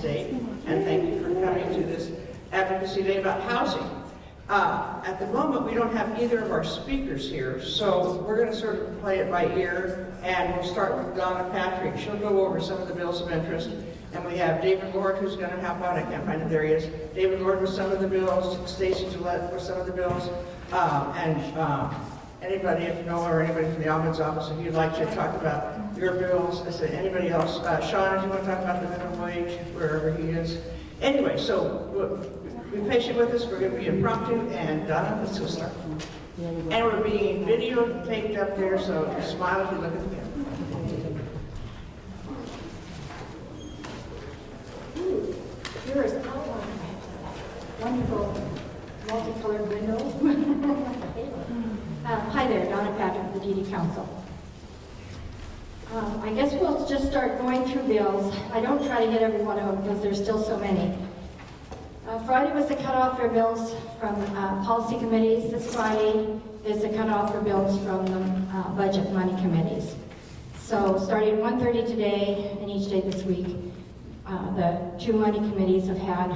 state, and thank you for coming to this Advocacy Day about housing. At the moment, we don't have either of our speakers here, so we're going to sort of play it by ear, and we'll start with Donna Patrick. She'll go over some of the bills of interest, and we have David Lord, who's going to help out. I can't find it. There he is. David Lord with some of the bills, Stacy Dym with some of the bills, anybody, if you know, or anybody from the Ombudsman's office, if you'd like to talk about your bills. I said, anybody else? Shaun, if you want to talk about the minimum wage, wherever he is. Anyway, so be patient with us. We're going to be impromptu, and Donna, let's go start. And we're being videotaped up there, so smile if you look at the camera. Here is our wonderful multicolored window. Hi there, Donna Patrick, the DD Council. I guess we'll just start going through bills. I don't try to hit every one of them because there's still so many. Friday was the cutoff for bills from policy committees. This Friday is the cutoff for bills from the budget money committees. So starting at 1:30 today and each day this week, the two money committees have had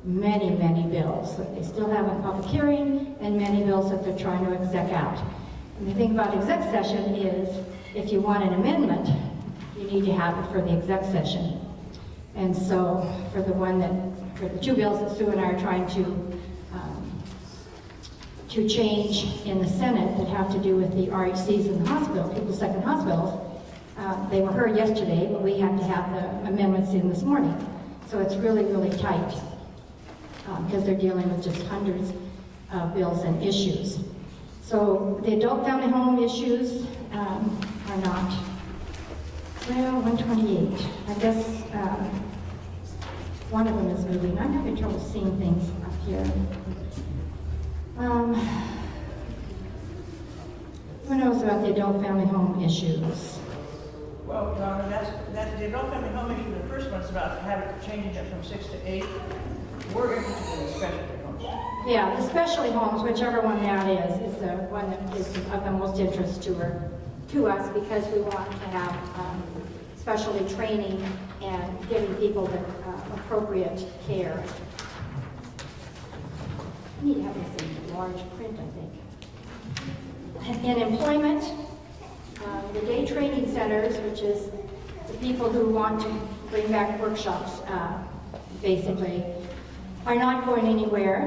many, many bills that they still have a public hearing and many bills that they're trying to exec out. And the thing about exec session is if you want an amendment, you need to have it for the exec session. And so for the two bills that Sue and I are trying to change in the Senate that have to do with the RHCs in the hospital, people's second hospitals, they were heard yesterday, but we had to have the amendments in this morning. So it's really, really tight because they're dealing with just hundreds of bills and issues. So the adult family home issues are not, well, 128. I guess one of them is moving. I'm having trouble seeing things up here. Who knows about the adult family home issues? Well, Donna, that's the adult family home issue. The first one's about changing it from 6 to 8. We're interested in specialty homes. Yeah, the specialty homes, whichever one that is the one that is of the most interest to us because we want to have specialty training and giving people the appropriate care. I need to have this in large print, I think. In employment, the day training centers, which is the people who want to bring back workshops, basically, are not going anywhere.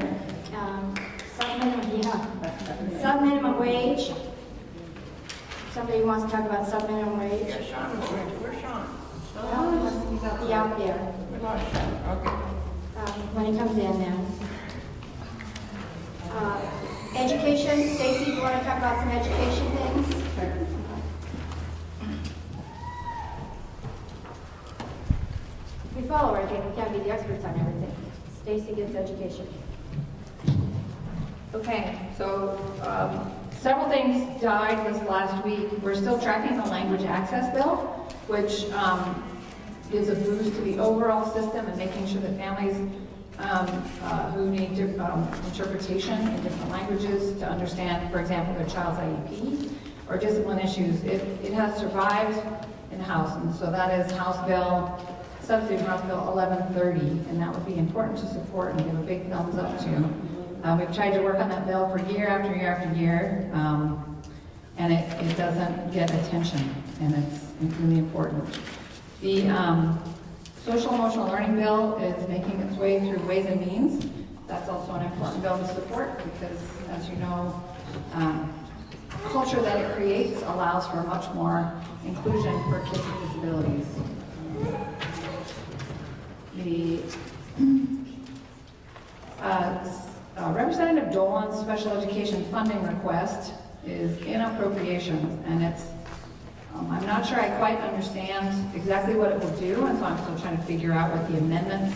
Sub-minimum wage. Somebody wants to talk about sub-minimum wage? Yeah, Shaun was going to. Where's Shaun? Well, he's out there. Okay. When he comes in then. Education, Stacy, do you want to talk about some education things? We follow her, I think we can't be the experts on everything. Stacy gets education. Okay, so several things died this last week. We're still tracking the language access bill, which gives a boost to the overall system and making sure that families who need interpretation in different languages to understand, for example, their child's IEP or discipline issues, it has survived in the House, and so that is Substitute House Bill 1130, and that would be important to support and give a big thumbs up to. We've tried to work on that bill for year after year after year, and it doesn't get attention, and it's really important. The Social Emotional Learning Bill is making its way through Ways and Means. That's also an important bill to support because, as you know, culture that it creates allows for much more inclusion for kids with disabilities. The Representative Dolan's special education funding request is in appropriations, and it's I'm not sure I quite understand exactly what it will do, and so I'm still trying to figure out what the amendments,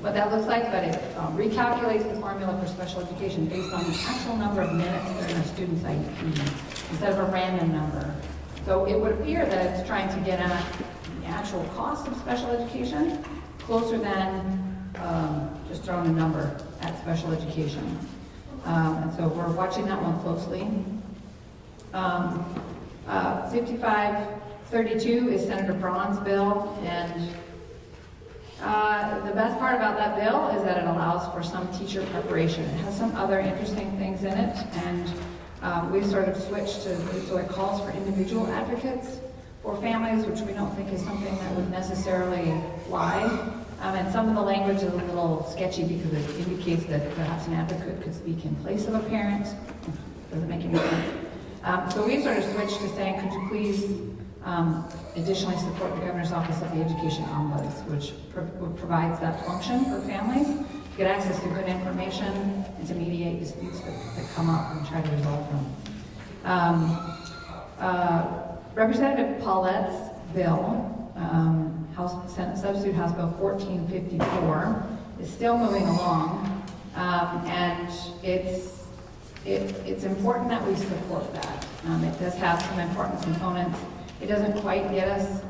what that looks like, but it recalculates the formula for special education based on the actual number of minutes that are in a student's IEP instead of a random number. So it would appear that it's trying to get at the actual cost of special education closer than just throwing a number at special education. And so we're watching that one closely. 5532 is Senator Braun's bill, and The best part about that bill is that it allows for some teacher preparation. It has some other interesting things in it, and we sort of switched to, so it calls for individual advocates for families, which we don't think is something that would necessarily fly. And some of the language is a little sketchy because it indicates that perhaps an advocate could speak in place of a parent. Doesn't make any sense. So we sort of switched to saying, could you please additionally support the Governor's Office of the Education Ombuds, which provides that function for families to get access to good information and to mediate disputes that come up and try to resolve them. Representative Paulette's bill, Senate Substitute House Bill 1454, is still moving along, and it's important that we support that. It does have some important components. It doesn't quite get us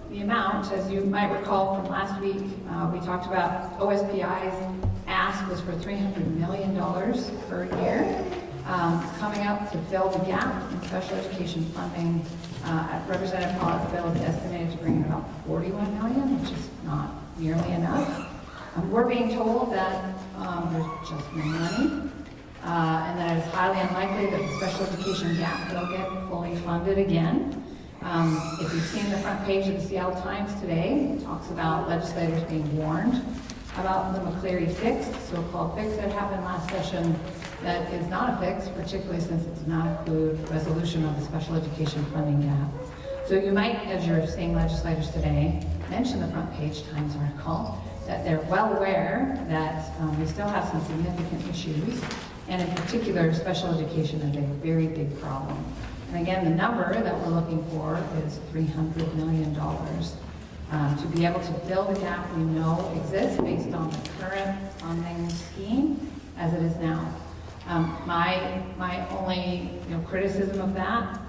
the amount. As you might recall from last week, we talked about OSPI's ask was for $300 million per year. Coming up to fill the gap in special education funding. Representative Paulette's bill is estimated to bring in about $41 million, which is not nearly enough. We're being told that there's just no money, and that it is highly unlikely that the special education gap will get fully funded again. If you've seen the front page of the Seattle Times today, it talks about legislators being warned about the McCleary fix, so-called fix that happened last session. That is not a fix, particularly since it does not include resolution of the special education funding gap. So you might, as you're seeing legislators today, mention the front page Times article, that they're well aware that we still have some significant issues, and in particular, special education is a very big problem. And again, the number that we're looking for is $300 million to be able to fill the gap we know exists based on the current funding scheme as it is now. My only criticism of that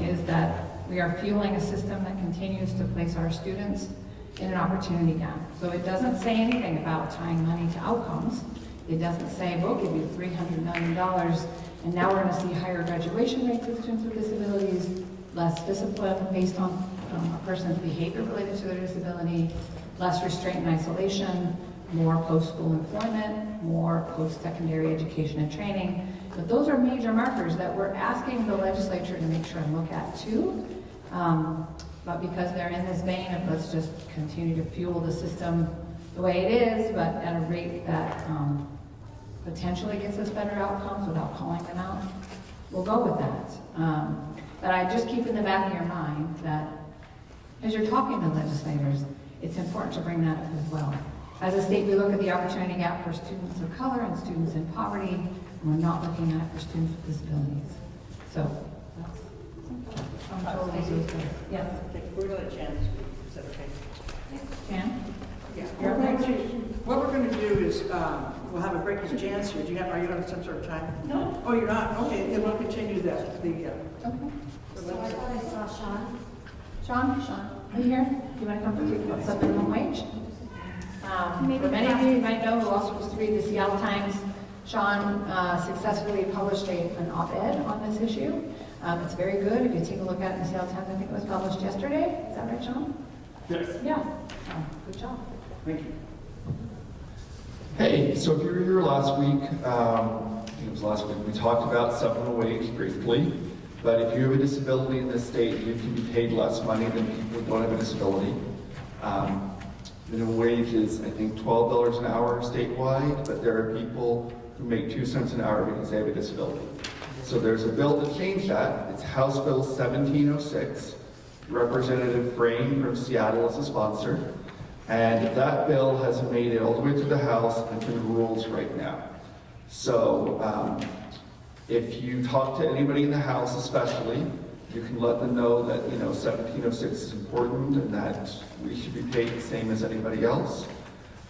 is that we are fueling a system that continues to place our students in an opportunity gap. So it doesn't say anything about tying money to outcomes. It doesn't say, we'll give you $300 million, and now we're going to see higher graduation rates of students with disabilities, less discipline based on a person's behavior related to their disability, less restraint and isolation, more post-school employment, more post-secondary education and training. But those are major markers that we're asking the legislature to make sure and look at too. But because they're in this vein of let's just continue to fuel the system the way it is, but at a rate that potentially gets us better outcomes without calling them out, we'll go with that. But I just keep in the back of your mind that as you're talking to legislators, it's important to bring that up as well. As a state, we look at the opportunity gap for students of color and students in poverty, and we're not looking at it for students with disabilities. So that's yes. We're going to Jan speak. Is that okay? Jan? Yeah. What we're going to do is we'll have a break because Jan's here. Are you on some sort of time? No. Oh, you're not? Okay, then we'll continue that. Okay. So I thought I saw Shaun. Sean, are you here? Do you want to come to talk about minimum wage? For many of you might know who also was to read the Seattle Times, Shaun successfully published an op-ed on this issue. It's very good. If you take a look at it in the Seattle Times, I think it was published yesterday. Is that right, Shaun? Yes. Yeah. Good job. Thank you. Hey, so if you were here last week, we talked about supplemental wage briefly, but if you have a disability in this state, you can be paid less money than people who don't have a disability. Minimum wage is, I think, $12 an hour statewide, but there are people who make 2 cents an hour because they have a disability. So there's a bill to change that. It's House Bill 1706. Representative Frame from Seattle is a sponsor. And that bill has made it all the way through the House and through the rules right now. So if you talk to anybody in the House especially, you can let them know that 1706 is important and that we should be paid the same as anybody else.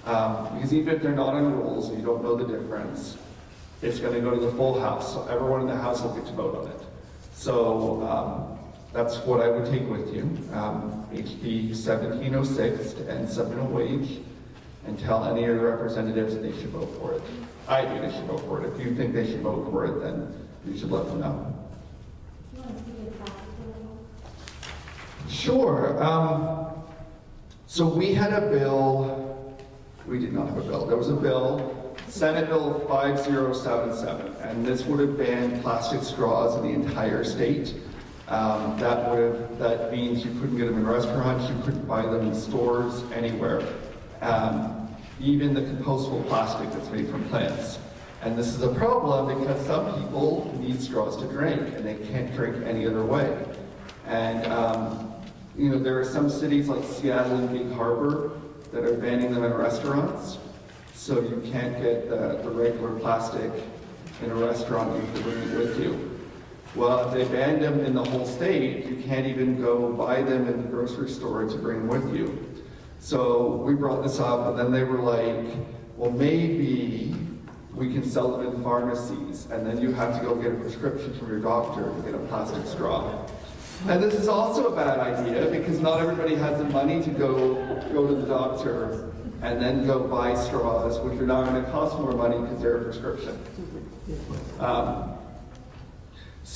Because even if they're not on rules and you don't know the difference, it's going to go to the full House. So everyone in the House will get to vote on it. So that's what I would take with you. HB 1706 to end supplemental wage, and tell any of the representatives that they should vote for it. I think they should vote for it. If you think they should vote for it, then you should let them know. Do you want to see the practical level? Sure. So we had a bill We did not have a bill. There was a bill, Senate Bill 5077, and this would have banned plastic straws in the entire state. That means you couldn't get them in restaurants, you couldn't buy them in stores, anywhere. Even the compostable plastic that's made from plants. And this is a problem because some people need straws to drink and they can't drink any other way. And you know, there are some cities like Seattle and Gig Harbor that are banning them in restaurants. So you can't get the regular plastic in a restaurant, you have to bring it with you. Well, if they banned them in the whole state, you can't even go buy them in the grocery store to bring with you. So we brought this up, and then they were like, well, maybe we can sell them in pharmacies, and then you have to go get a prescription from your doctor to get a plastic straw. And this is also a bad idea, because not everybody has the money to go to the doctor and then go buy straws, which are now going to cost more money because they're a prescription.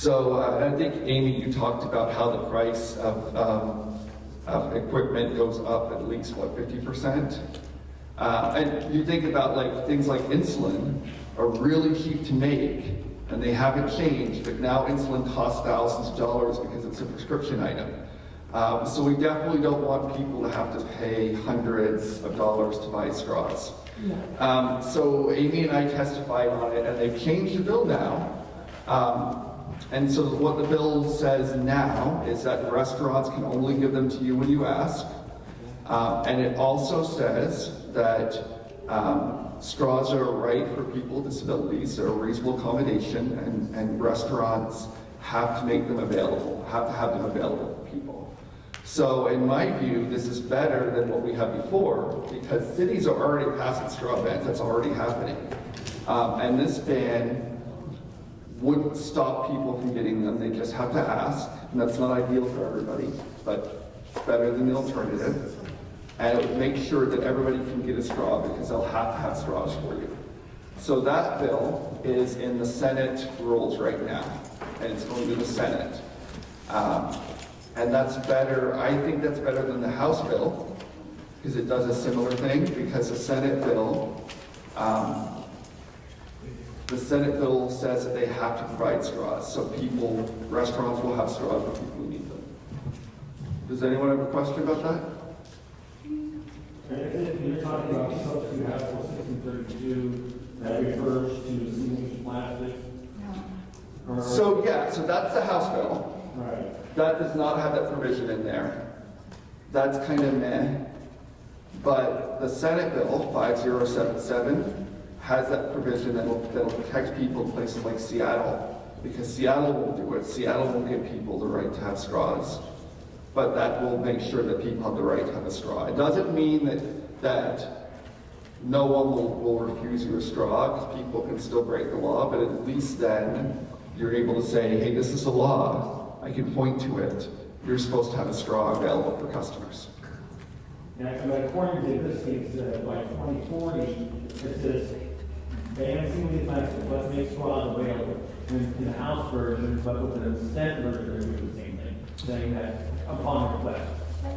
I think, Amy, you talked about how the price of equipment goes up at least, what, 50%? And you think about like things like insulin are really cheap to make, and they haven't changed, but now insulin costs thousands of dollars because it's a prescription item. So we definitely don't want people to have to pay hundreds of dollars to buy straws. So Amy and I testified on it, and they've changed the bill now. And so what the bill says now is that restaurants can only give them to you when you ask. And it also says that straws are a right for people with disabilities. They're a reasonable accommodation, and restaurants have to make them available, have to have them available for people. So in my view, this is better than what we had before, because cities are already passing straw bans. That's already happening. And this ban wouldn't stop people from getting them. They just have to ask, and that's not ideal for everybody, but it's better than the alternative. And it would make sure that everybody can get a straw, because they'll have to have straws for you. So that bill is in the Senate rules right now, and it's going to the Senate. And that's better, I think that's better than the House bill, because it does a similar thing, because the Senate bill says that they have to provide straws, so restaurants will have straws for people who need them. Does anyone have a question about that? You're talking about substitute household 1632 that refers to single-use plastic. So that's the House bill. Right. That does not have that provision in there. That's kind of meh. But the Senate bill 5077 has that provision that'll protect people in places like Seattle, because Seattle won't do it. Seattle won't give people the right to have straws, but that will make sure that people have the right to have a straw. It doesn't mean that no one will refuse you a straw, because people can still break the law, but at least then you're able to say, hey, this is a law. I can point to it. You're supposed to have a straw available for customers. And according to this case, by 2040, it says ban single-use plastic, but make straws available. In the House version, but with the Senate version, they're doing the same thing, saying that upon request.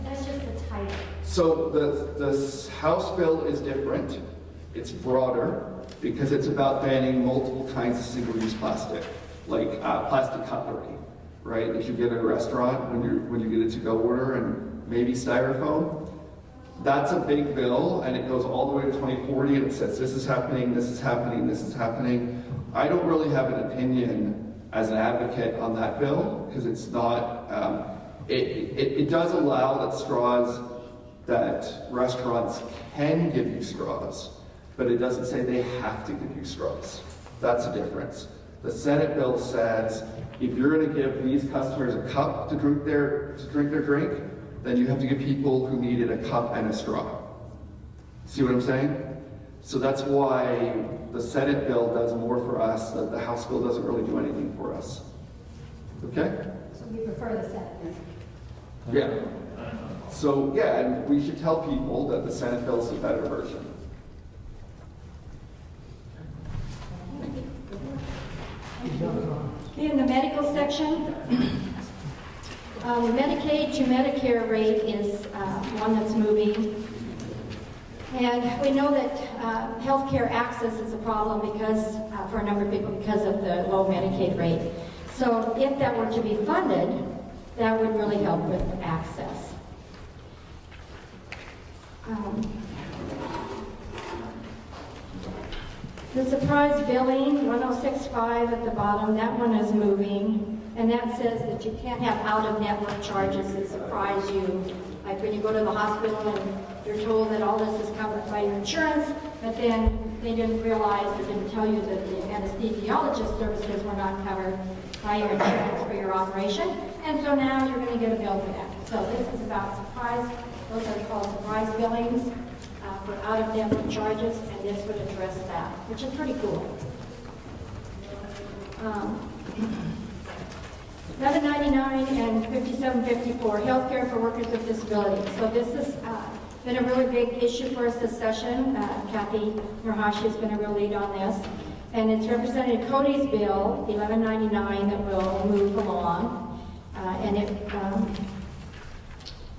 That's just the title. So the House bill is different. It's broader, because it's about banning multiple kinds of single-use plastic, like plastic cutlery, right? That you get at a restaurant when you get a to-go order, and maybe styrofoam. That's a big bill, and it goes all the way to 2040, and it says this is happening, this is happening, this is happening. I don't really have an opinion as an advocate on that bill, because it's not, it does allow that restaurants can give you straws, but it doesn't say they have to give you straws. That's a difference. The Senate bill says if you're going to give these customers a cup to drink their drink, then you have to give people who need it a cup and a straw. See what I'm saying? So that's why the Senate bill does more for us. The House bill doesn't really do anything for us. Okay? So we prefer the Senate. Yeah. So yeah, and we should tell people that the Senate bill is a better version. In the medical section, the Medicaid to Medicare rate is one that's moving. And we know that healthcare access is a problem because, for a number of people, because of the low Medicaid rate. So if that were to be funded, that would really help with access. The surprise billing, 1065 at the bottom, that one is moving. And that says that you can't have out-of-network charges that surprise you. Like when you go to the hospital and you're told that all this is covered by your insurance, but then they didn't realize or didn't tell you that the anesthesiologist services were not covered by your insurance for your operation. And so now you're going to get a bill for that. So this is about surprise. Those are called surprise billings for out-of-network charges, and this would address that, which is pretty cool. 1199 and 5754, healthcare for workers with disabilities. So this has been a really big issue for us this session. Kathy Murhashi has been a real lead on this. And it's Representative Cody's bill, 1199, that will move along. And it,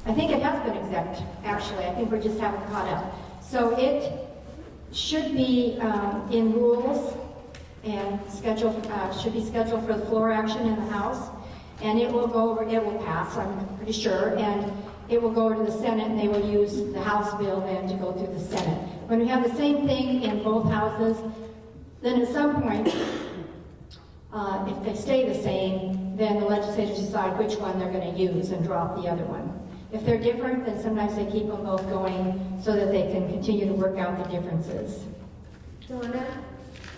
I think it has been exempt, actually. I think we just haven't caught up. So it should be in rules and scheduled, should be scheduled for the floor action in the House. And it will go over, it will pass, I'm pretty sure, and it will go over to the Senate, and they will use the House bill then to go through the Senate. When we have the same thing in both houses, then at some point, if they stay the same, then the legislators decide which one they're going to use and drop the other one. If they're different, then sometimes they keep them both going so that they can continue to work out the differences. Donna,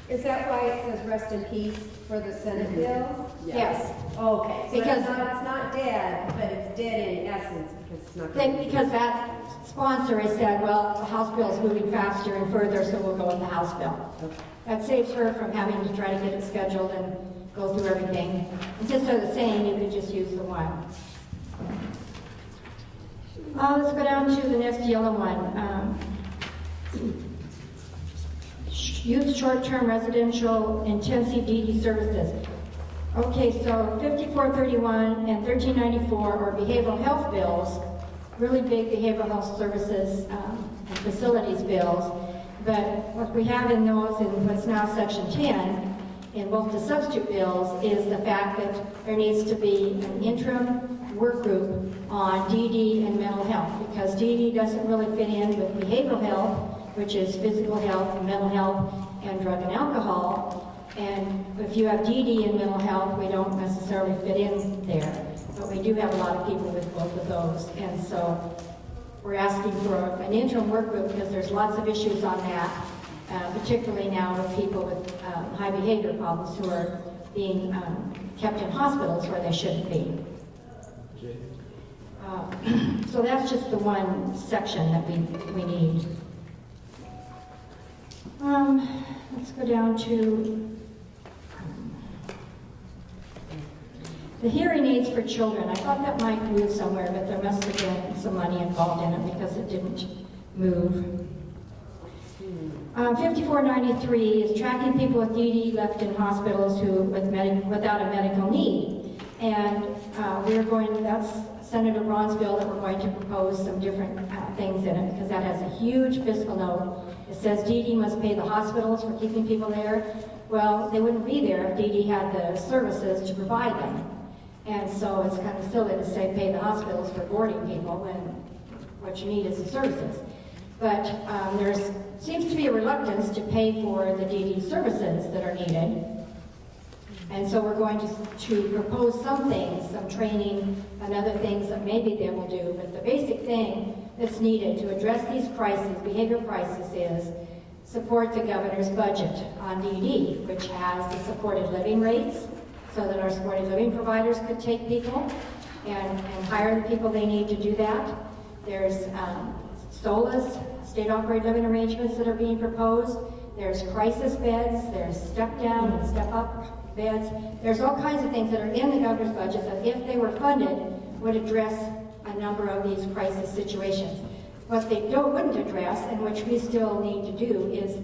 is that why it says rest in peace for the Senate bill? Yes. Okay, so Because- it's not dead, but it's dead in essence because it's not. Because that sponsor has said, well, the House bill is moving faster and further, so we'll go with the House bill. Okay. That saves her from having to try to get it scheduled and go through everything. And just so the same, you could just use the one. Let's go down to the next yellow one. Youth short-term residential intensive DD services. Okay, so 5431 and 1394 are behavioral health bills, really big behavioral health services and facilities bills. But what we have in those, in what's now Section 10, in both the substitute bills, is the fact that there needs to be an interim work group on DD and mental health, because DD doesn't really fit in with behavioral health, which is physical health and mental health and drug and alcohol. And if you have DD and mental health, we don't necessarily fit in there. But we do have a lot of people with both of those. And so we're asking for an interim work group because there's lots of issues on that, particularly now with people with high behavior problems who are being kept in hospitals where they shouldn't be. So that's just the one section that we need. Let's go down to the hearing aids for children. I thought that might move somewhere, but there must have been some money involved in it because it didn't move. 5493 is tracking people with DD left in hospitals without a medical need. And that's Senator Braun's bill that we're going to propose some different things in it, because that has a huge fiscal note. It says DD must pay the hospitals for keeping people there. Well, they wouldn't be there if DD had the services to provide them. And so it's kind of silly to say pay the hospitals for boarding people when what you need is the services. But there seems to be a reluctance to pay for the DD services that are needed. And so we're going to propose some things, some training and other things that maybe they will do. But the basic thing that's needed to address these crises, behavioral crises, is support the governor's budget on DD, which has the supported living rates, so that our supported living providers could take people and hire the people they need to do that. There's SOLAs, state-operated living arrangements that are being proposed. There's crisis beds, there's step-down and step-up beds. There's all kinds of things that are in the governor's budget that, if they were funded, would address a number of these crisis situations. What they wouldn't address, and which we still need to do, is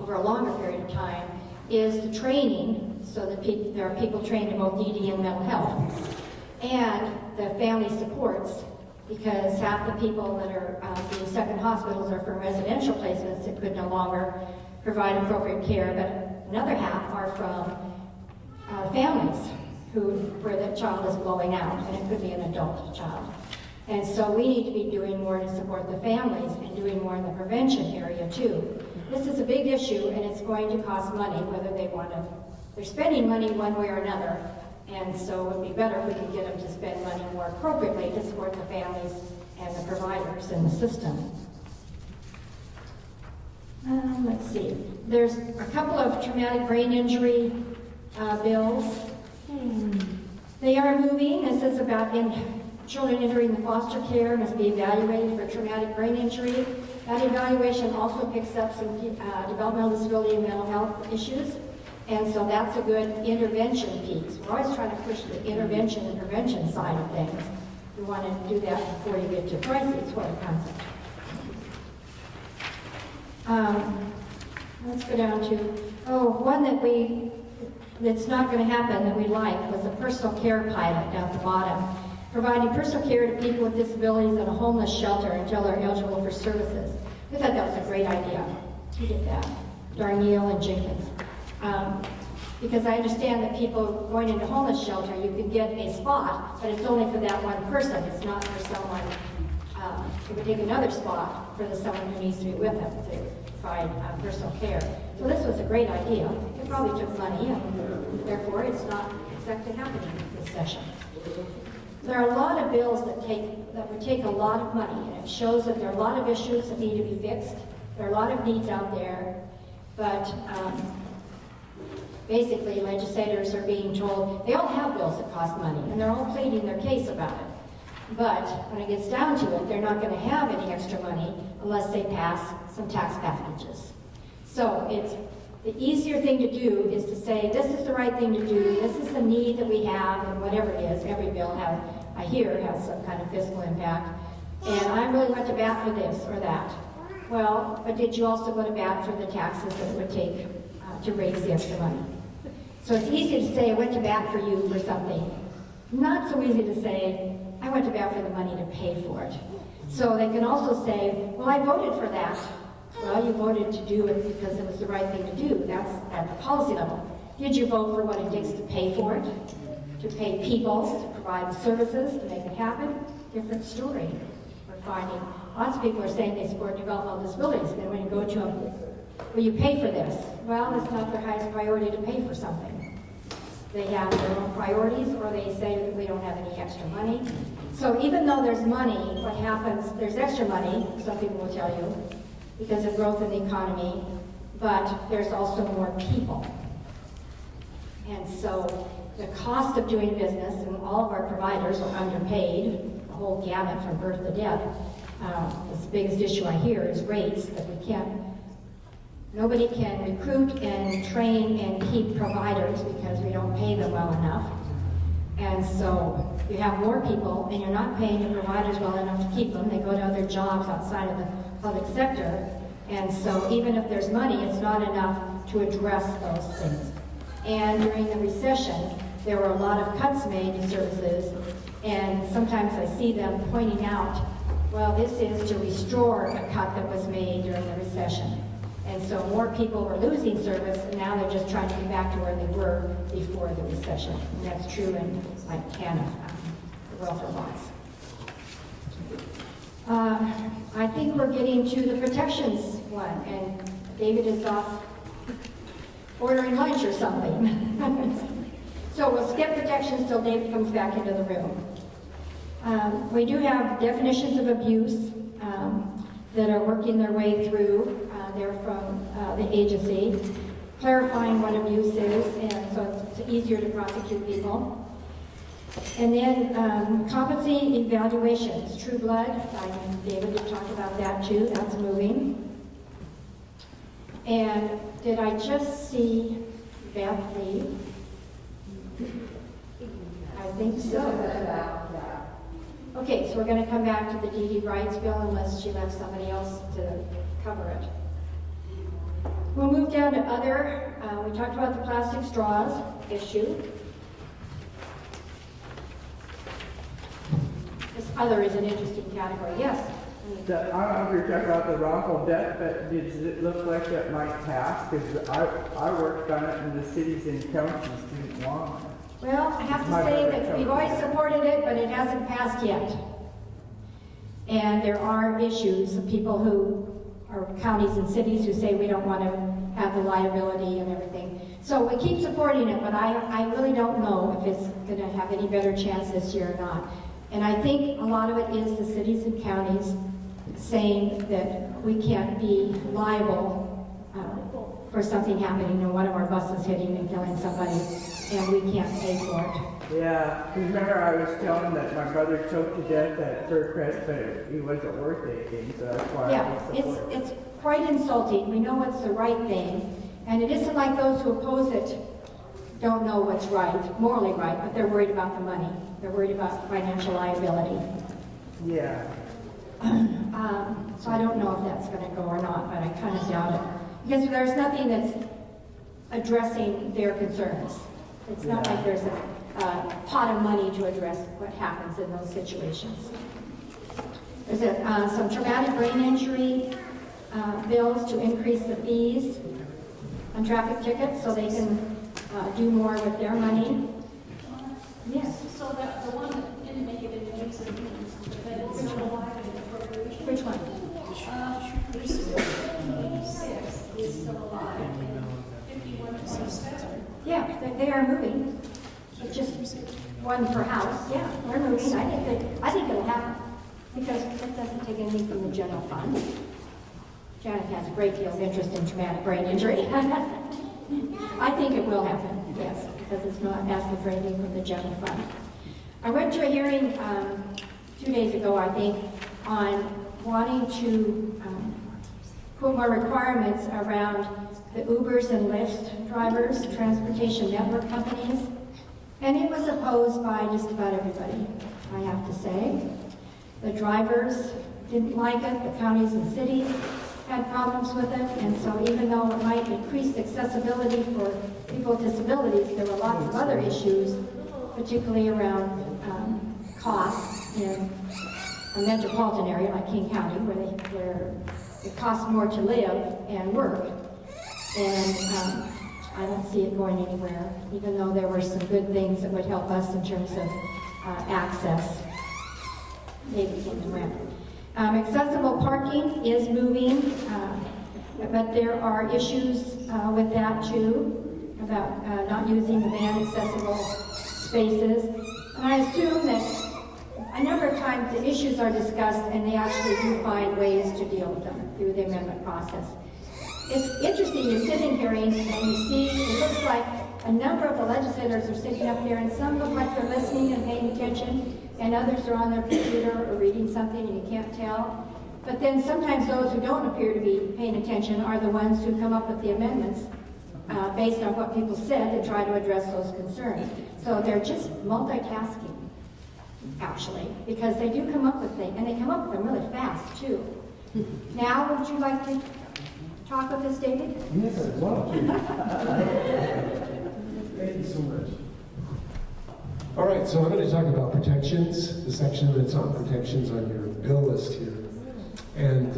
over a longer period of time, is the training, so that there are people trained in both DD and mental health, and the family supports because half the people that are being stuck in hospitals are from residential placements that could no longer provide appropriate care, but another half are from families where the child is blowing out, and it could be an adult child. And so we need to be doing more to support the families and doing more in the prevention area too. This is a big issue, and it's going to cost money, whether they want to. They're spending money one way or another, and so it would be better if we could get them to spend money more appropriately to support the families and the providers in the system. Let's see. There's a couple of traumatic brain injury bills. They are moving. This is about children entering the foster care must be evaluated for traumatic brain injury. That evaluation also picks up some developmental disability and mental health issues. And so that's a good intervention piece. We're always trying to push the intervention and prevention side of things. We want to do that before you get to crises, what a concept. Let's go down to, one that's not going to happen that we like was a personal care pilot down at the bottom. Providing personal care to people with disabilities in a homeless shelter until they're eligible for services. We thought that was a great idea. Who did that? Darnell and Jenkins. Because I understand that people going into homeless shelter, you can get a spot, but it's only for that one person. It's not for someone, it would take another spot for someone who needs to be with them to provide personal care. So this was a great idea. It probably took money, and therefore it's not exactly happening this session. There are a lot of bills that would take a lot of money, and it shows that there are a lot of issues that need to be fixed. There are a lot of needs out there, but basically legislators are being told they all have bills that cost money, and they're all pleading their case about it. But when it gets down to it, they're not going to have any extra money unless they pass some tax packages. So the easier thing to do is to say, this is the right thing to do, this is the need that we have, and whatever it is, every bill I hear has some kind of fiscal impact, and I really went to bat for this or that. Well, but did you also go to bat for the taxes that it would take to raise the extra money? So it's easy to say, I went to bat for you for something. Not so easy to say, I went to bat for the money to pay for it. So they can also say, well, I voted for that. Well, you voted to do it because it was the right thing to do. That's at the policy level. Did you vote for what it takes to pay for it? To pay people to provide the services to make it happen? Different story. We're finding lots of people are saying they support developmental disabilities. Then when you go to them, will you pay for this? Well, it's not their highest priority to pay for something. They have their own priorities, or they say that we don't have any extra money. So even though there's money, what happens, there's extra money, some people will tell you, because of growth in the economy, but there's also more people. And so the cost of doing business, and all of our providers are underpaid, the whole gamut from birth to death. The biggest issue I hear is rates, that nobody can recruit and train and keep providers because we don't pay them well enough. And so you have more people and you're not paying the providers well enough to keep them. They go to other jobs outside of the public sector. And so even if there's money, it's not enough to address those things. And during the recession, there were a lot of cuts made in services. And sometimes I see them pointing out, well, this is to restore a cut that was made during the recession. And so more people were losing service, and now they're just trying to get back to where they were before the recession. And that's true in like Canada, the welfare laws. I think we're getting to the protections one, and David is off ordering lunch or something. So we'll skip protections till David comes back into the room. We do have definitions of abuse that are working their way through. They're from the agency, clarifying what abuse is, and so it's easier to prosecute people. And then competency evaluations, True Blood, David talked about that too, that's moving. And did I just see Beth leave? I think so. Okay, so we're going to come back to the DD rights bill unless she left somebody else to cover it. We'll move down to other. We talked about the plastic straws issue. This other is an interesting category. Yes? I don't know if you're talking about the wrongful death, but does it look like that might pass? Because I worked on it and the cities and counties didn't want it. Well, I have to say that we've always supported it, but it hasn't passed yet. And there are issues of people who are counties and cities who say we don't want to have the liability and everything. So we keep supporting it, but I really don't know if it's going to have any better chance this year or not. And I think a lot of it is the cities and counties saying that we can't be liable for something happening and one of our buses hitting and killing somebody, and we can't pay for it. Yeah, remember I was telling that my brother choked to death at Faircrest, but he wasn't worth anything, so that's why I Yeah, support it. it's quite insulting. We know it's the right thing, and it isn't like those who oppose it don't know what's right, morally right, but they're worried about the money. They're worried about financial liability. Yeah. So I don't know if that's going to go or not, but I kind of doubt it. Because there's nothing that's addressing their concerns. It's not like there's a pot of money to address what happens in those situations. There's some traumatic brain injury bills to increase the fees on traffic tickets so they can do more with their money. Yes. So the one that didn't make it into mix of meetings, but it's still alive in the appropriation. Which one? 36 is still alive, and 51.7. Yeah, they are moving. It's just one per house. Yeah, we're moving. I think it'll happen because it doesn't take anything from the general fund. Janet has a great deal of interest in traumatic brain injury. I think it will happen, yes, because it's not asking for anything from the general fund. I went to a hearing 2 days ago, I think, on wanting to put more requirements around the Ubers and Lyft drivers, transportation network companies, and it was opposed by just about everybody, I have to say. The drivers didn't like it, the counties and cities had problems with it, and so even though it might increase accessibility for people with disabilities, there were lots of other issues, particularly around costs in a metropolitan area like King County, where it costs more to live and work. And I don't see it going anywhere, even though there were some good things that would help us in terms of access. Maybe even rent. Accessible parking is moving, but there are issues with that too, about not using the van accessible spaces. And I assume that a number of times the issues are discussed and they actually do find ways to deal with them through the amendment process. It's interesting, you sit in hearings and you see, it looks like a number of the legislators are sitting up there and some look like they're listening and paying attention, and others are on their computer or reading something and you can't tell. But then sometimes those who don't appear to be paying attention are the ones who come up with the amendments based on what people said to try to address those concerns. So they're just multitasking, actually, because they do come up with things, and they come up with them really fast, too. Now, would you like to talk with us, David? Yes, I'd love to. Thank you so much. All right, so I'm going to talk about protections, the section that's on protections on your bill list here. And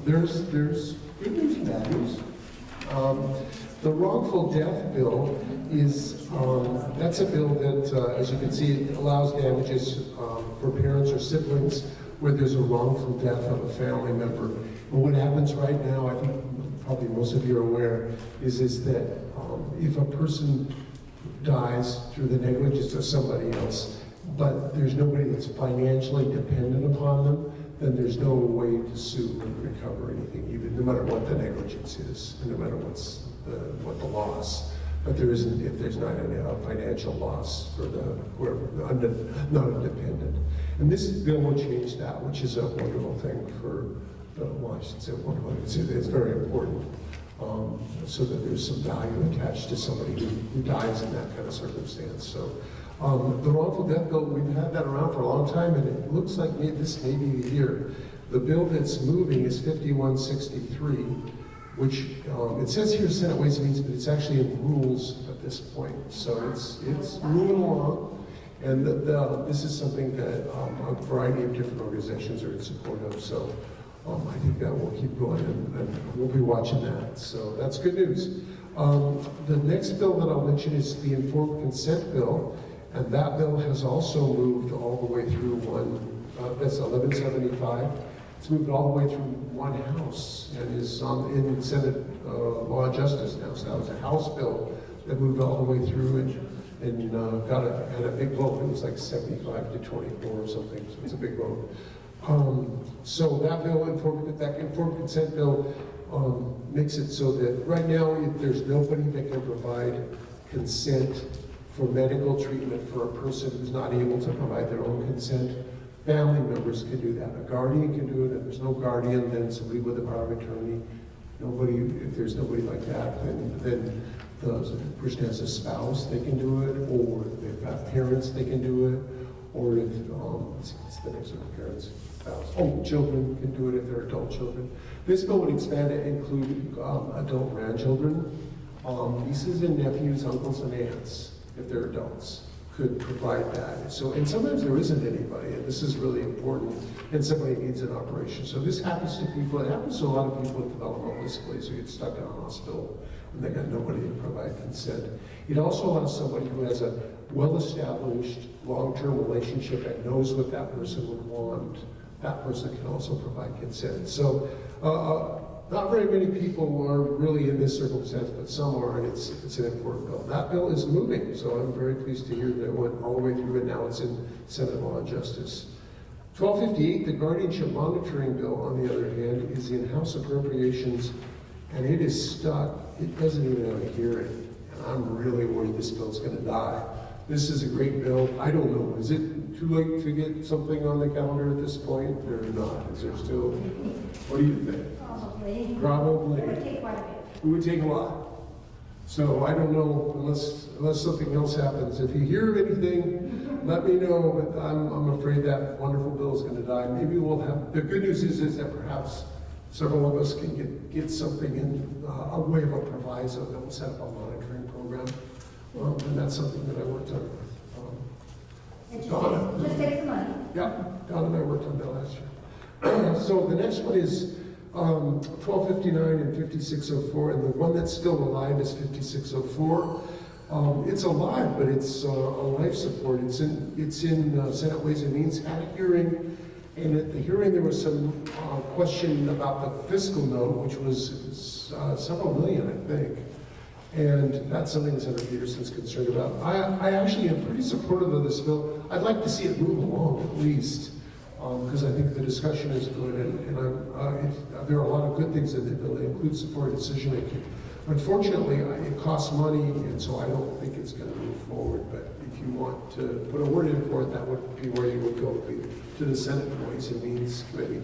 there's good news and bad news. The wrongful death bill is, that's a bill that, as you can see, it allows damages for parents or siblings where there's a wrongful death of a family member. And what happens right now, I think probably most of you are aware, is that if a person dies through the negligence of somebody else, but there's nobody that's financially dependent upon them, then there's no way to sue and recover anything, even no matter what the negligence is, and no matter what the loss. But there isn't, if there's not a financial loss for whoever, not independent. And this bill will change that, which is a wonderful thing for, well, I should say wonderful, it's very important. So that there's some value attached to somebody who dies in that kind of circumstance. So the wrongful death bill, we've had that around for a long time, and it looks like this may be the year. The bill that's moving is 5163, which it says here Senate Ways and Means, but it's actually in rules at this point. So it's moving along, And this is something that a variety of different organizations are in support of. So I think that will keep going, and we'll be watching that. So that's good news. The next bill that I'll mention is the informed consent bill, and that bill has also moved all the way through that's 1175. It's moved all the way through one house and is in Senate Law and Justice now. So that was a House bill that moved all the way through and had a big vote. It was like 75 to 24 or something, so it's a big vote. So that bill, that informed consent bill, makes it so that right now, if there's nobody that can provide consent for medical treatment for a person who's not able to provide their own consent, family members can do that. A guardian can do it. If there's no guardian, then somebody with a power of attorney. If there's nobody like that, then the person has a spouse, they can do it, or if they've got parents, they can do it, or if, what's the next one, parents, spouse, children can do it if they're adult children. This bill would expand it to include adult grandchildren, nieces and nephews, uncles and aunts, if they're adults, could provide that. So, and sometimes there isn't anybody, and this is really important, and somebody needs an operation. So this happens to people, it happens to a lot of people with developmental disabilities who get stuck in a hospital and they got nobody to provide consent. It also allows somebody who has a well-established long-term relationship and knows what that person would want, that person can also provide consent. So not very many people are really in this circumstance, but some are, and it's an important bill. That bill is moving, so I'm very pleased to hear that it went all the way through, and now it's in Senate Law and Justice. 1258, the guardianship monitoring bill, on the other hand, is in House Appropriations, and it is stuck. It doesn't even have a hearing, and I'm really worried this bill's going to die. This is a great bill. I don't know, is it too late to get something on the calendar at this point, or not? Is there still, what do you think? Probably. It would take quite a bit. It would take a lot. So I don't know, unless something else happens. If you hear of anything, let me know, but I'm afraid that wonderful bill is going to die. Maybe we'll have, the good news is that perhaps several of us can get something in a way of a proviso that will set up a monitoring program. And that's something that I worked on with Donna. Just take some money. Yeah, Donna and I worked on that last year. So the next one is 1259 and 5604, and the one that's still alive is 5604. It's alive, but it's a life support. It's in Senate Ways and Means. Had a hearing, and at the hearing there was some question about the fiscal note, which was several million, I think. And that's something that Senator Peterson's concerned about. I actually am pretty supportive of this bill. I'd like to see it move along at least, because I think the discussion is good, and there are a lot of good things in the bill. They include supported decision making. Unfortunately, it costs money, and so I don't think it's going to move forward. But if you want to put a word in for it, that would be where you would go, to the Senate Ways and Means Committee.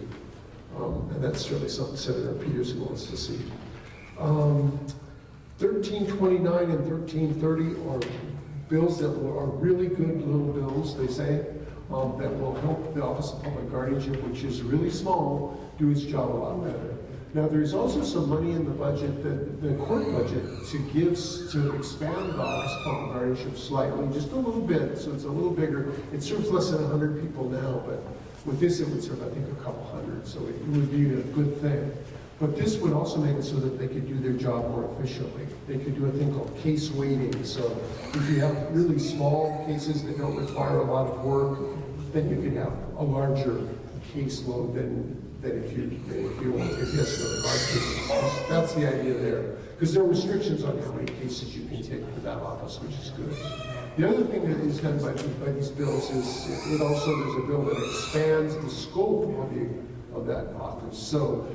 And that's really something Senator Peterson wants to see. 1329 and 1330 are bills that are really good little bills, they say, that will help the Office of Public Guardianship, which is really small, do its job a lot better. Now, there's also some money in the budget, the court budget, to expand the Office of Public Guardianship slightly, just a little bit, so it's a little bigger. It serves less than 100 people now, but with this it would serve, I think, a couple hundred, so it would be a good thing. But this would also make it so that they could do their job more efficiently. They could do a thing called case weighting. So if you have really small cases that don't require a lot of work, then you could have a larger caseload than if you have some large cases. That's the idea there. Because there are restrictions on how many cases you can take to that office, which is good. The other thing that is done by these bills is there's a bill that expands the scope of that office. So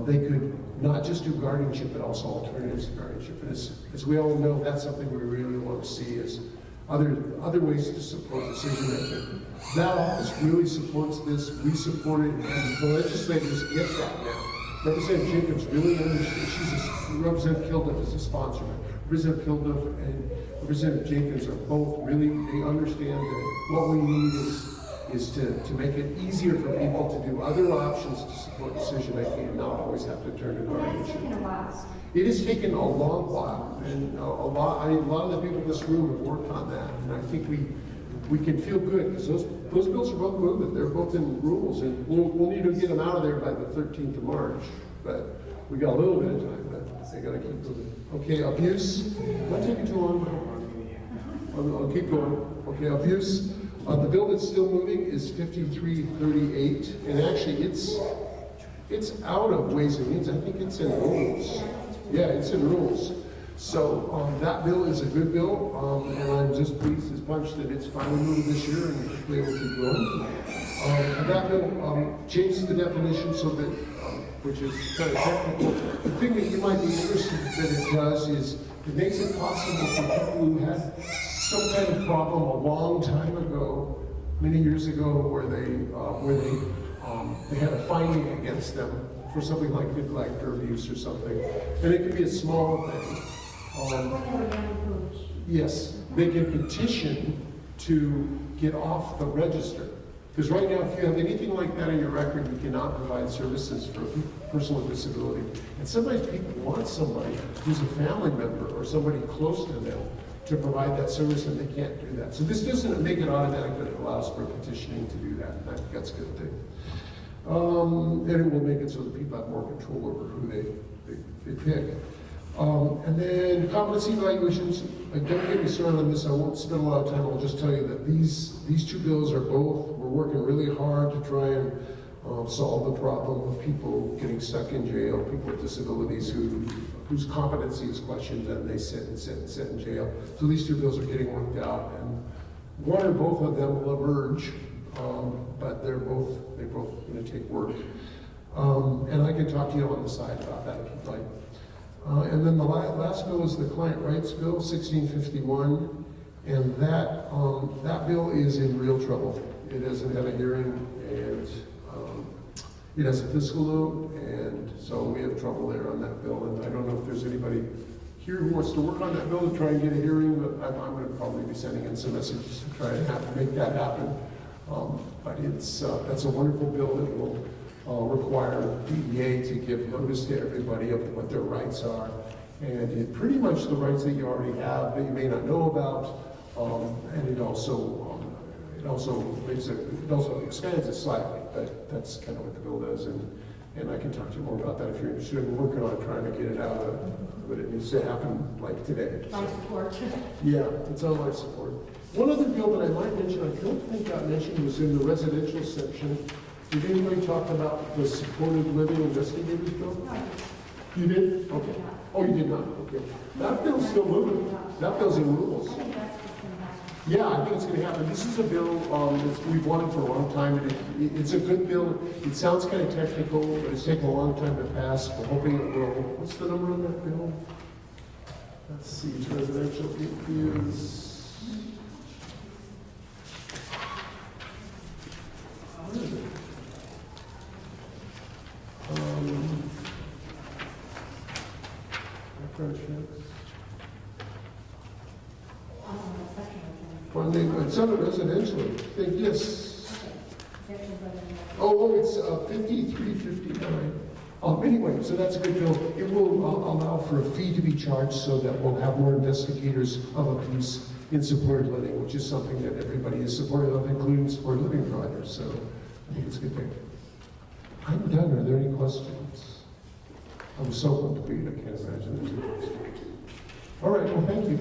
they could not just do guardianship, but also alternatives to guardianship. And as we all know, that's something we really want to see is other ways to support decision making. That office really supports this. We support it, and the legislators get that now. Representative Jacobs really understands. Representative Kilduff is a sponsor. Representative Kilduff and Representative Jenkins are both really, they understand that what we need is to make it easier for people to do other options to support decision making and not always have to turn to guardianship. It's taken a while. It has taken a long while, and a lot of the people in this room have worked on that, and I think we can feel good, because those bills are both moving, they're both in rules, and we'll need to get them out of there by the 13th of March, but we got a little bit of time, but they gotta keep moving. Okay, abuse, not taking too long, I'll keep going. Okay, abuse, the bill that's still moving is 5338, and actually it's out of Ways and Means. I think it's in rules. Yeah, it's in rules. So that bill is a good bill, and I'm just pleased as punch that it's finally moved this year and hopefully it will keep going. And that bill changes the definition so that, which is kind of technical. The thing that you might be interested that it does is it makes it possible for people who had some kind of problem a long time ago, many years ago, where they had a finding against them for something like neglect or abuse or something, and it could be a small thing. Yes, they can petition to get off the register. Because right now, if you have anything like that in your record, you cannot provide services for a person with disability. And sometimes people want somebody who's a family member or somebody close to them to provide that service, and they can't do that. So this doesn't make it automatic, but it allows for petitioning to do that, and I think that's a good thing. And it will make it so that people have more control over who they pick. And then competency evaluations, don't get me started on this, I won't spend a lot of time, I'll just tell you that these two bills are both, we're working really hard to try and solve the problem of people getting stuck in jail, people with disabilities whose competency is questioned and they sit in jail. So these two bills are getting worked out, and one or both of them will emerge, but they're both going to take work. And I can talk to you on the side about that if you'd like. And then the last bill is the Client Rights Bill, 1651, and that bill is in real trouble. It hasn't had a hearing, and it has a fiscal note, and so we have trouble there on that bill. And I don't know if there's anybody here who wants to work on that bill to try and get a hearing, but I'm going to probably be sending in some messages to try and make that happen. But that's a wonderful bill that will require DEA to give notice to everybody of what their rights are, and it pretty much the rights that you already have that you may not know about, and it also expands it slightly, but that's kind of what the bill does, and I can talk to you more about that if you're interested in working on trying to get it out, but it needs to happen like today. My support. Yeah, it's on my support. One other bill that I might mention, I don't think got mentioned, was in the residential section. Did anybody talk about the supported living investigators bill? No. You did? Okay. Oh, you did not? Okay. That bill's still moving. That bill's in rules. Yeah, I think it's going to happen. This is a bill we've wanted for a long time. It's a good bill. It sounds kind of technical, but it's taken a long time to pass. We're hoping it will. What's the number on that bill? Let's see. It's residential. It is... Where is it? Funding, it's under residential. I think, yes. Oh, it's 5359. Anyway, so that's a good bill. It will allow for a fee to be charged so that we'll have more investigators of abuse in supported living, which is something that everybody is supportive of, including supported living providers. So I think it's a good thing. I'm done. Are there any questions? I'm so complete, I can't imagine there's any. All right, well, thank you.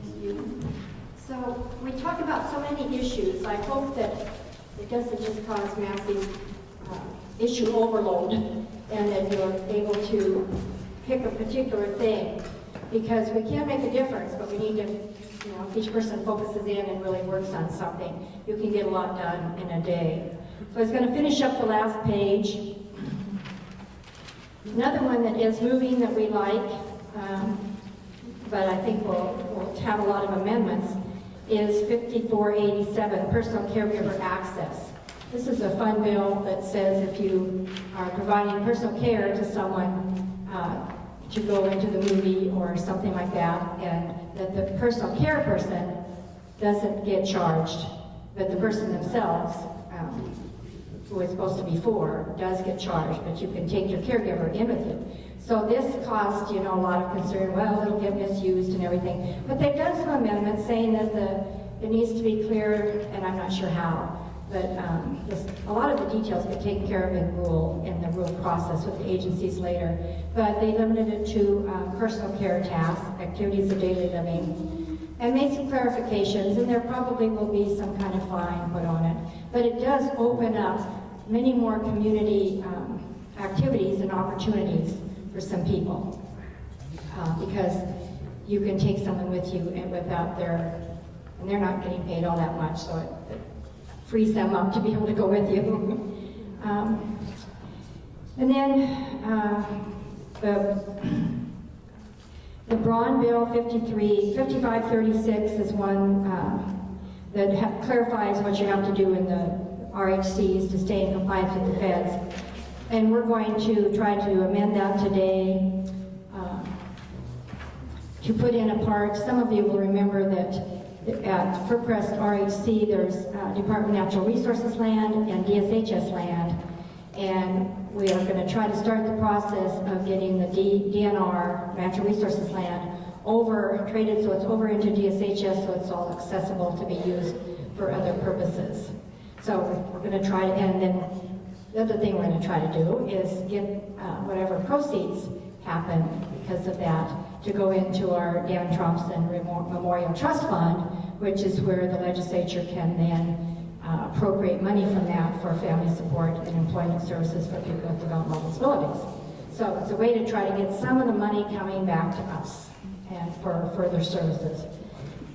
Thank you. So we talk about so many issues. I hope that it doesn't just cause massive issue overload and that you're able to pick a particular thing, because we can make a difference, but we need to, if each person focuses in and really works on something, you can get a lot done in a day. So I was going to finish up the last page. Another one that is moving that we like, but I think we'll have a lot of amendments, is 5487, personal caregiver access. This is a fun bill that says if you are providing personal care to someone to go into the movie or something like that, and that the personal care person doesn't get charged, but the person themselves, who it's supposed to be for, does get charged, but you can take your caregiver in with you. So this caused, a lot of concern, well, it'll get misused and everything. But they've done some amendments saying that it needs to be clear, and I'm not sure how. But a lot of the details get taken care of in the rule process with the agencies later. But they limited it to personal care tasks, activities of daily living, and made some clarifications, and there probably will be some kind of fine put on it. But it does open up many more community activities and opportunities for some people. Because you can take someone with you and and they're not getting paid all that much, so it frees them up to be able to go with you. And then the Braun Bill 5536 is one that clarifies what you have to do in the RHCs to stay in compliance with the feds. And we're going to try to amend that today to put in a part. Some of you will remember that at FerCrest RHC, there's Department of Natural Resources land and DSHS land, and we are going to try to start the process of getting the DNR, Natural Resources land, traded so it's over into DSHS, so it's all accessible to be used for other purposes. So we're going to try to, and then the other thing we're going to try to do is get whatever proceeds happen because of that to go into our Dan Thompson Memorial Trust Fund, which is where the legislature can then appropriate money from that for family support and employment services for people with developmental disabilities. So it's a way to try to get some of the money coming back to us and for further services.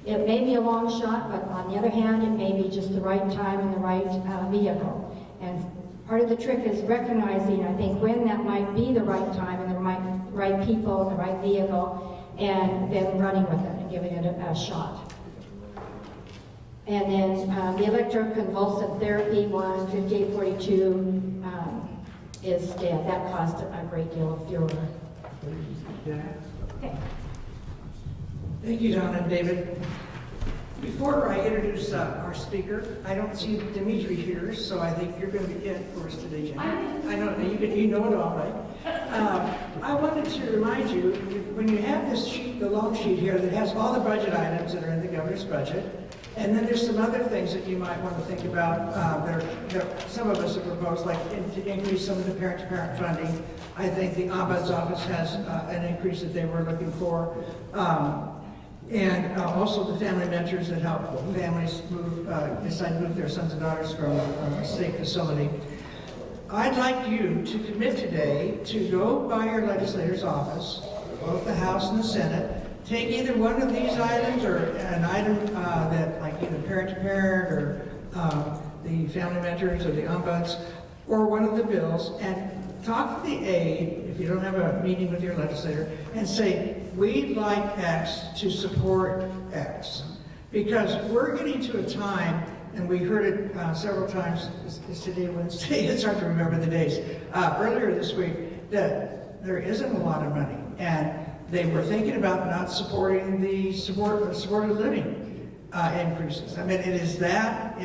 It may be a long shot, but on the other hand, it may be just the right time and the right vehicle. And part of the trick is recognizing, I think, when that might be the right time and the right people, the right vehicle, and then running with it and giving it a shot. And then the electroconvulsive therapy one, 5842, is dead. That caused a great deal of furor. Okay. Thank you, Donna and David. Before I introduce our speaker, I don't see Dimitri here, so I think you're going to be it for us today, Jenny. I know you know it all, right? I wanted to remind you, when you have this sheet, the long sheet here that has all the budget items that are in the governor's budget, and then there's some other things that you might want to think about that some of us have proposed, like to increase some of the parent-to-parent funding. I think the Ombuds office has an increase that they were looking for. And also the family mentors that help families decide to move their sons and daughters from a state facility. I'd like you to commit today to go by your legislator's office, both the House and the Senate, take either one of these items or an item that like either parent-to-parent or the family mentors or the ombuds, or one of the bills, and talk to the aide, if you don't have a meeting with your legislator, and say, we'd like X to support X. Because we're getting to a time, and we heard it several times, is today Wednesday? It's hard to remember the days. Earlier this week, that there isn't a lot of money. And they were thinking about not supporting the supported living increases. I mean, it is that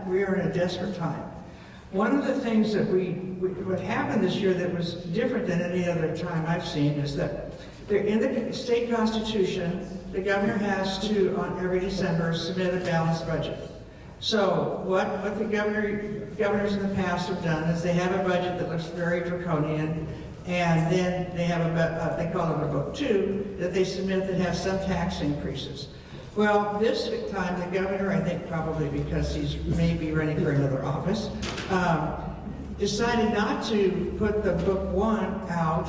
we are in a desperate time. One of the things that what happened this year that was different than any other time I've seen is that in the state constitution, the governor has to, on every December, submit a balanced budget. So what the governors in the past have done is they have a budget that looks very draconian, and then they have they call it a book two, that they submit that has some tax increases. Well, this time the governor, I think probably because he's maybe running for another office, decided not to put the book one out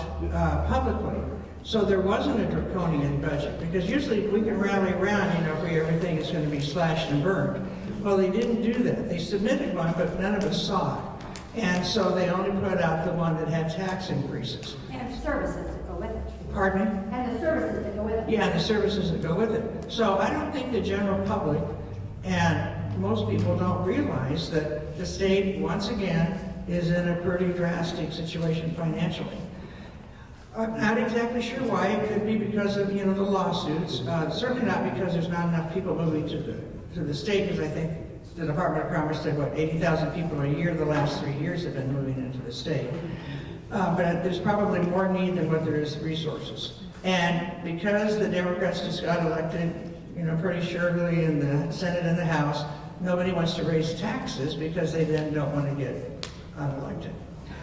publicly. So there wasn't a draconian budget, because usually we can rally around, where everything is going to be slashed and burned. Well, they didn't do that. They submitted one, but none of us saw it. And so they only put out the one that had tax increases. And services that go with it. Pardon me? And the services that go with it. Yeah, the services that go with it. So I don't think the general public and most people don't realize that the state, once again, is in a pretty drastic situation financially. I'm not exactly sure why. It could be because of, the lawsuits. Certainly not because there's not enough people moving to the state, because I think the Department of Commerce said, 80,000 people a year the last 3 years have been moving into the state. But there's probably more need than what there is resources. And because the Democrats just got elected, pretty surely in the Senate and the House, nobody wants to raise taxes because they then don't want to get unelected.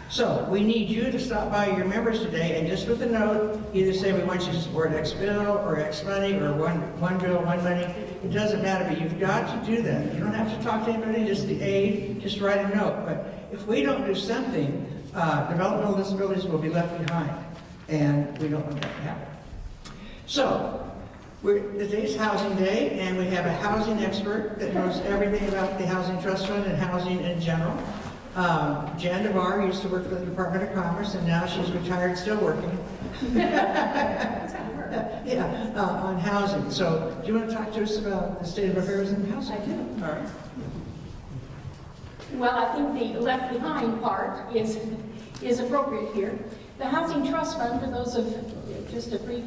So we need you to stop by your members today and just with a note, either say we want you to support X bill or X money or one bill, one money. It doesn't matter, but you've got to do that. You don't have to talk to anybody, just the aide, just write a note. But if we don't do something, developmental disabilities will be left behind, and we don't want that to happen. So, today's Housing Day, and we have a housing expert that knows everything about the Housing Trust Fund and housing in general. Jan Navare used to work for the Department of Commerce, and now she's retired, still working. On housing. So, do you want to talk to us about the state of affairs in housing? I do. All right. Well, I think the left behind part is appropriate here. The Housing Trust Fund, for those of, just a brief,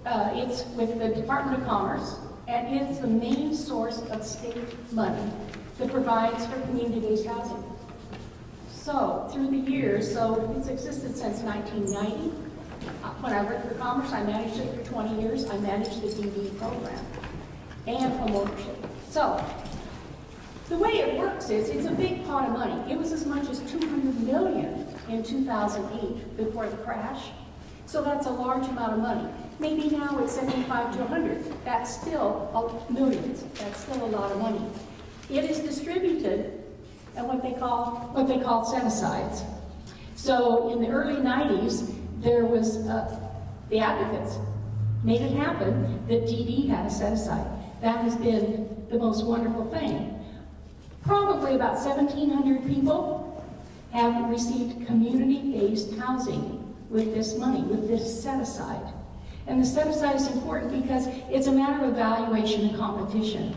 it's with the Department of Commerce, and it's the main source of state money that provides for community-based housing. So, through the years, so it's existed since 1990. When I worked for Commerce, I managed it for 20 years. I managed the DD program and homeownership. So, the way it works is, it's a big pot of money. It was as much as $200 million in 2008 before the crash. So that's a large amount of money. Maybe now it's 75 to 100. That's still millions. That's still a lot of money. It is distributed at what they call set-asides. So in the early 90s, there was the Advocates made it happen that DD had a set-aside. That has been the most wonderful thing. Probably about 1,700 people have received community-based housing with this money, with this set-aside. And the set-aside is important because it's a matter of evaluation and competition.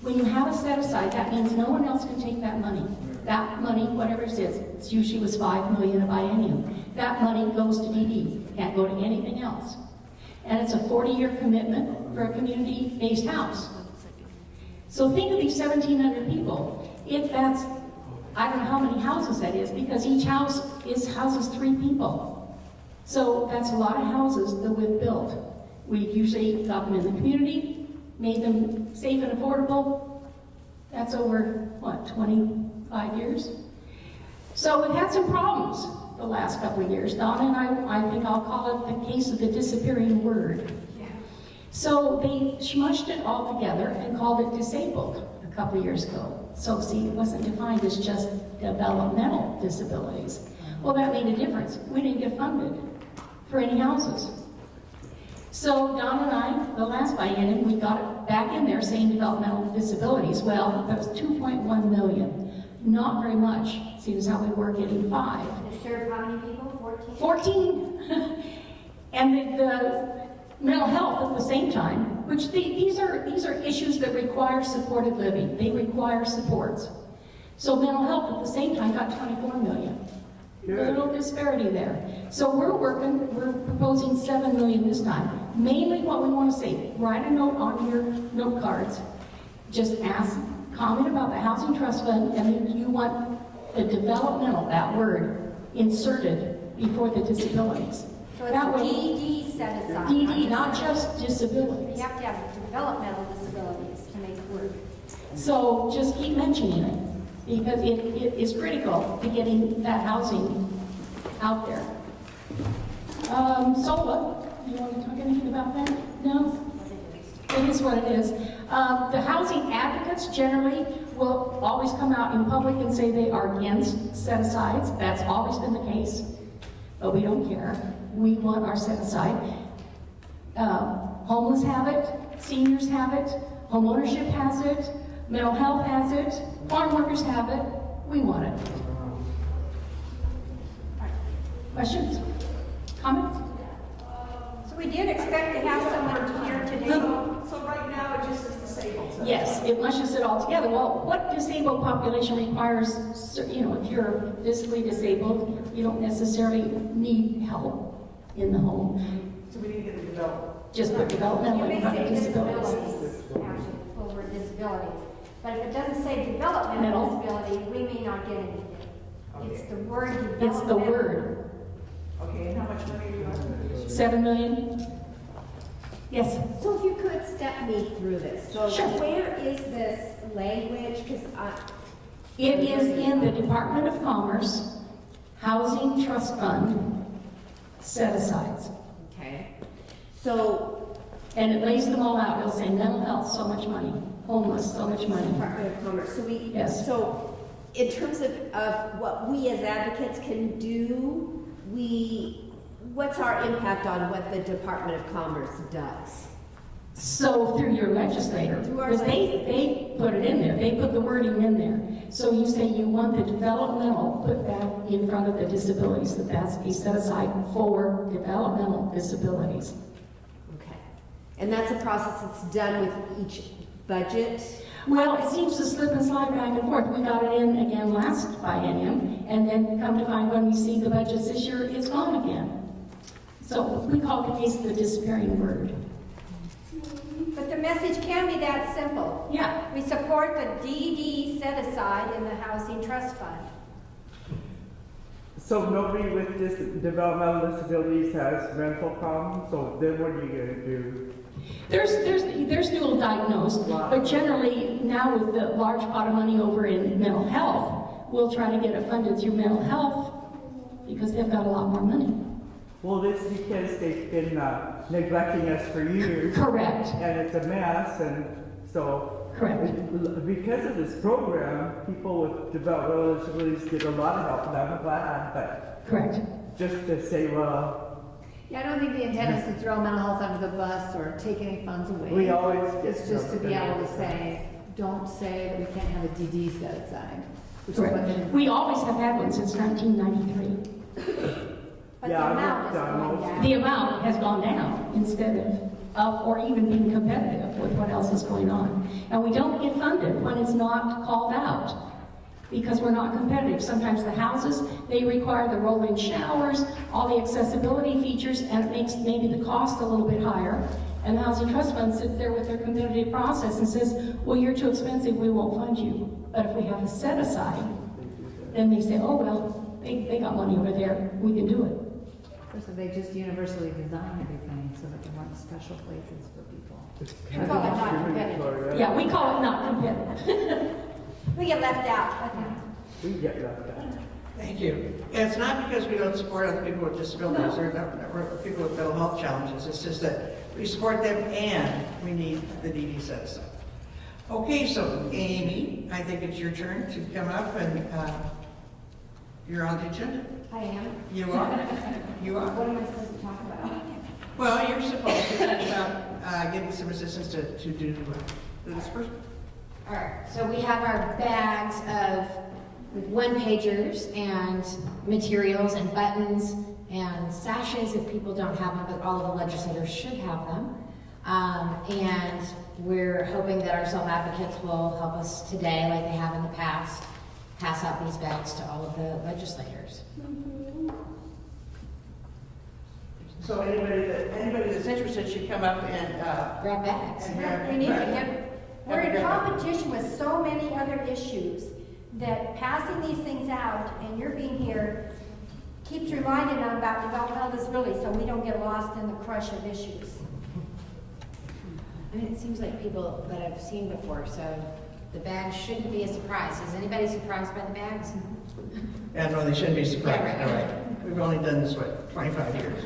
When you have a set-aside, that means no one else can take that money. That money, whatever it is, it usually was $5 million a biennium. That money goes to DD, can't go to anything else. And it's a 40-year commitment for a community-based house. So think of these 1,700 people. If that's, I don't know how many houses that is, because each house houses 3 people. So that's a lot of houses that we've built. We usually got them in the community, made them safe and affordable. That's over, what, 25 years? So we've had some problems the last couple of years. Donna and I think I'll call it the case of the disappearing word. So they smushed it all together and called it disabled a couple of years ago. So see, it wasn't defined as just developmental disabilities. Well, that made a difference. We didn't get funded for any houses. So Donna and I, the last biennium, we got it back in there saying developmental disabilities. Well, that was 2.1 million. Not very much, seems how we were getting 5. It served how many people? 14? 14. And the mental health at the same time, which these are issues that require supported living. They require supports. So mental health at the same time got 24 million. A little disparity there. So we're proposing 7 million this time. Mainly what we want to say, write a note on your note cards. Just comment about the Housing Trust Fund, and then you want the developmental, that word, inserted before the disabilities. So it's DD set aside. DD, not just disabilities. You have to have developmental disabilities to make it work. So just keep mentioning it, because it is critical to getting that housing out there. SOLA, you want to talk anything about that? No? It is what it is. The housing advocates generally will always come out in public and say they are against set-asides. That's always been the case, but we don't care. We want our set-aside. Homeless have it, seniors have it, homeownership has it, mental health has it, farm workers have it. We want it. Questions? Comments? So we did expect to have someone here today. So right now it just is disabled. Yes, it mushes it all together. Well, what disabled population requires, if you're physically disabled, you don't necessarily need help in the home. So we need to get the development. Just put developmental You may in front of say disabilities. actually, over disabilities. But if it doesn't say developmental disability, we may not get anything. It's the word developmental. It's the word. Okay, and how much money are you on? 7 million? Yes. So if you could step me through this. So Sure. where is this language? Because It is in the Department of Commerce Housing Trust Fund set-asides. okay. So And it lays them all out. It'll say mental health, so much money. Homeless, so much money. Department of Commerce. Yes. So in terms of what we as advocates can do, what's our impact on what the Department of Commerce does? So through your legislator, Through our because they put it in there, they put the wording in there. So you say you want the developmental, put that in front of the disabilities, that's a set aside for developmental disabilities. Okay. And that's a process that's done with each budget? Well, it seems to slip and slide back and forth. We got it in again last biennium, and then come to find when we see the budgets this year, it's gone again. So we call the case the disappearing word. But the message can be that simple. Yeah. We support the DD set aside in the Housing Trust Fund. So nobody with developmental disabilities has rental problems, so then what are you gonna do? There's dual diagnosed, but generally now with the large pot of money over in mental health, we'll try to get it funded through mental health because they've got a lot more money. Well, this is because they've been neglecting us for years. Correct. And it's a mess, and so. Correct. Because of this program, people with developmental disabilities get a lot of help, and I'm glad, but Correct. just to say, well, Yeah, I don't think the intent is to throw mental health under the bus or take any funds away. we always. It's just to be able to say, don't say that we can't have a DD set aside. Which is what Correct. it is. We always have had one since 1993. But Yeah, the I amount worked is on going most- down. The amount has gone down instead of or even being competitive with what else is going on. And we don't get funded when it's not called out because we're not competitive. Sometimes the houses, they require the roll-in showers, all the accessibility features, and it makes maybe the cost a little bit higher. And the Housing Trust Fund sits there with their competitive process and says, well, you're too expensive, we won't fund you. But if we have a set aside, then they say, oh, well, they got money over there, we can do it. So they just universally design everything so that there weren't special places for people. It's We call it not competitive. discriminatory. Yeah, we call it not competitive. We get left out. We get left out. Thank you. And it's not because we don't support other people with disabilities or people with mental health challenges. It's just that we support them and we need the DD set aside. Okay, so Amy, I think it's your turn to come up and you're on the agenda. I am. You are? You are? What am I supposed to talk about? Well, you're supposed to talk about getting some assistance to do the disbursement. All right, so we have our bags of one-pagers and materials and buttons and sashes if people don't have them, but all of the legislators should have them. And we're hoping that our self-advocates will help us today, like they have in the past, pass out these bags to all of the legislators. So anybody that's interested should come up and Grab bags. and grab. We need to get, we're in grab- competition with so many other issues that passing these things out and you're being here keeps reminding them about developmental disability so we don't get lost in the crush of issues. I mean, it seems like people that I've seen before, so the bags shouldn't be a surprise. Is anybody surprised by the bags? Yeah, no, they shouldn't be surprised. Yeah, All right. right. We've only done this, what, 25 years?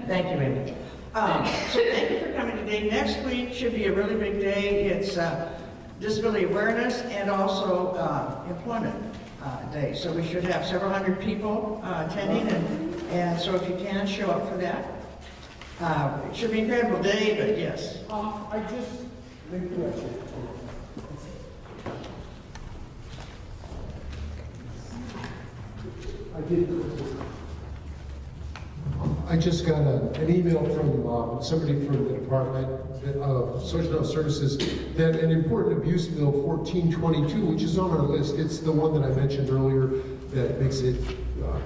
Thank you, Amy. So thank you for coming today. Next week should be a really big day. It's disability awareness and also employment day. So we should have several hundred people attending, and so if you can, show up for that. It should be an incredible day, but yes. I just, maybe correction. I just got an email from somebody from the Department of Social Services that an important abuse bill 1422, which is on our list, it's the one that I mentioned earlier that makes it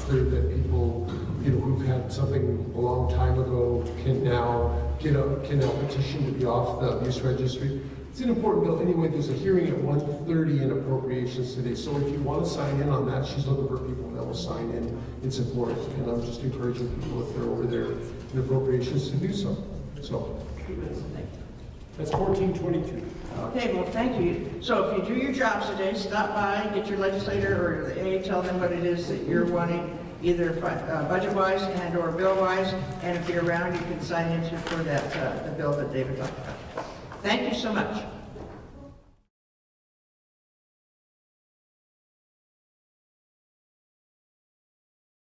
clear that people, who've had something a long time ago can now petition to be off the abuse registry. It's an important bill. Anyway, there's a hearing at 1:30 in appropriations today. So if you want to sign in on that, she's looking for people that will sign in support. And I'm just encouraging people if they're over there in appropriations to do so. So That's 1422. Okay, well, thank you. So if you do your jobs today, stop by, get your legislator or the A, tell them what it is that you're wanting, either budget-wise and or bill-wise, and if you're around, you can sign into for that, the bill that David talked about. Thank you so much.